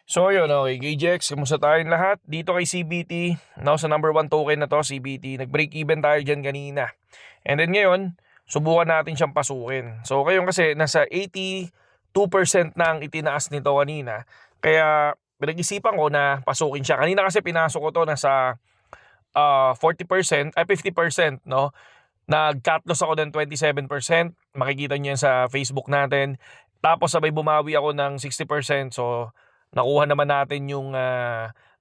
So yun, okay, KJX, kumusta tayong lahat? Dito kay CBT, no, sa number 1 token na to, CBT, nag-break even tayo dyan kanina. And then ngayon, subukan natin siyang pasukin. So ngayon kasi nasa 82% na ang itinaas nito kanina. Kaya pinag-isipan ko na pasukin siya. Kanina kasi pinasok ko to nasa 40%, ay 50%, no? Nag-cut loss ako ng 27%. Makikita niyo yan sa Facebook natin. Tapos sabay bumawi ako ng 60%. So nakuha naman natin yung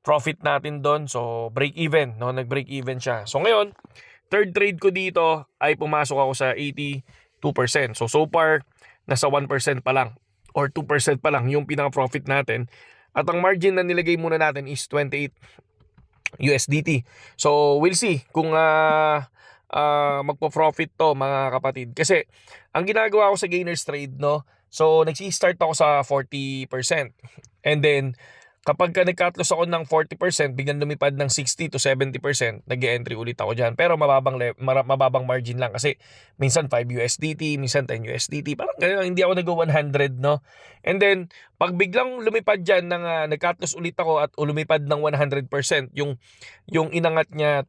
profit natin doon. So break even, no? Nag-break even siya. So ngayon, third trade ko dito ay pumasok ako sa 82%. So far, nasa 1% pa lang or 2% pa lang yung pinaka-profit natin. At ang margin na nilagay muna natin is 28 USDT. So we'll see kung magpo-profit to mga kapatid. Kasi ang ginagawa ko sa gainers trade, no? So nagsi-start ako sa 40%. And then kapag nag-cut loss ako ng 40%, biglang lumipad ng 60 to 70%, nag-entry ulit ako dyan. Pero mababang margin lang kasi minsan 5 USDT, minsan 10 USDT. Parang ganun, hindi ako nag-100, no? And then, pag biglang lumipad dyan, nag-cut loss ulit ako at lumipad ng 100%, yung inangat niya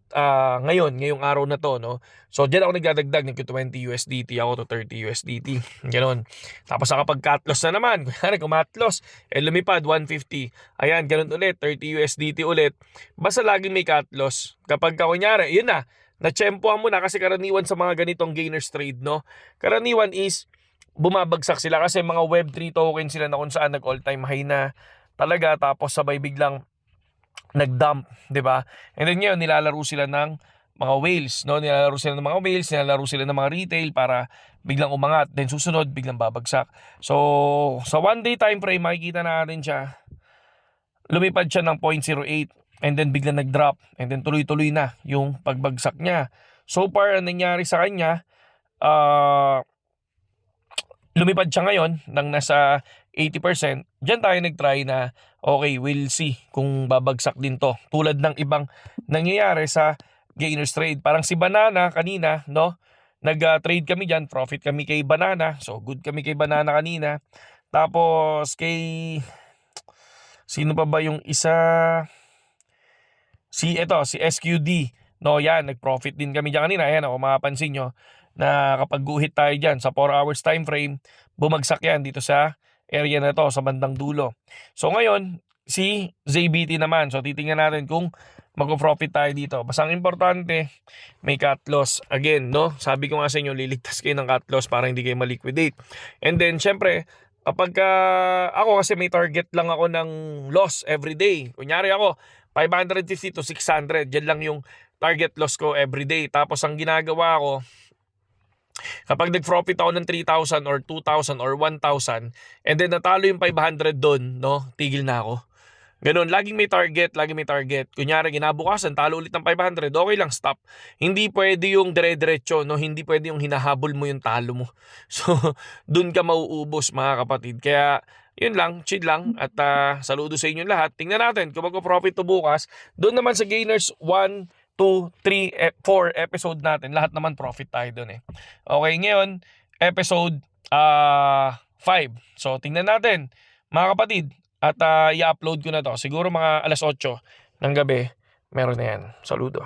ngayong araw na to, no? So, dyan ako nagdadagdag ng 20 USDT ako to 30 USDT. Ganun. Tapos, kapag cut loss na naman, kung cut loss, lumipad 150. Ayan, ganun ulit, 30 USDT ulit. Basta laging may cut loss. Kapag kunyari, yun na, natsyempohan mo na kasi karaniwan sa mga ganitong gainers trade, no? Karaniwan is, bumabagsak sila kasi mga Web3 token sila na kung saan nag-all time high na talaga tapos sabay biglang nag-dump, 'di ba? And then ngayon nilalaro sila ng mga whales, no? Nilalaro sila ng mga whales, nilalaro sila ng mga retail para biglang umangat, then susunod biglang babagsak. So, sa 1 day time frame makikita natin siya. Lumipad siya ng 0.08 and then biglang nag-drop and then tuloy-tuloy na yung pagbagsak niya. So far, ang nangyari sa kanya, lumipad siya ngayon ng nasa 80%. Diyan tayo nag-try na okay, we'll see kung babagsak din to. Tulad ng ibang nangyayari sa gainers trade. Parang si Banana kanina, no? Nag-trade kami diyan, profit kami kay Banana. So good kami kay Banana kanina. Tapos kay sino pa ba yung isa? Si SQD. No, yan, nag-profit din kami diyan kanina. Ayan, kung mapapansin nyo na kapag guhit tayo dyan sa 4 hours time frame, bumagsak yan dito sa area na to, sa bandang dulo. So ngayon, si ZBT naman. So titingnan natin kung mag-profit tayo dito. Basta ang importante, may cut loss. Again, no? Sabi ko nga sa inyo, liligtas kayo ng cut loss para hindi kayo maliquidate. And then, syempre, kapag ako kasi may target lang ako ng loss every day. Kunyari ako, 550 to 600. Yan lang yung target loss ko every day. Tapos ang ginagawa ko, kapag nag-profit ako ng 3,000 or 2,000 or 1,000 and then natalo yung 500 doon, no? Tigil na ako. Ganun, laging may target, laging may target. Kunyari, ginabukasan, talo ulit ng 500, okay lang, stop. Hindi pwede yung dire-diretso, no? Hindi pwede yung hinahabol mo yung talo mo. So, dun ka mauubos, mga kapatid. Kaya, yun lang, chill lang. At saludo sa inyo lahat. Tingnan natin kung mag-profit to bukas. Doon naman sa Gainers 1, 2, 3, 4 episode natin. Lahat naman profit tayo doon eh. Okay, ngayon, episode 5. So, tingnan natin, mga kapatid. At i-upload ko na to. Siguro mga alas 8 ng gabi, meron na yan. Saludo.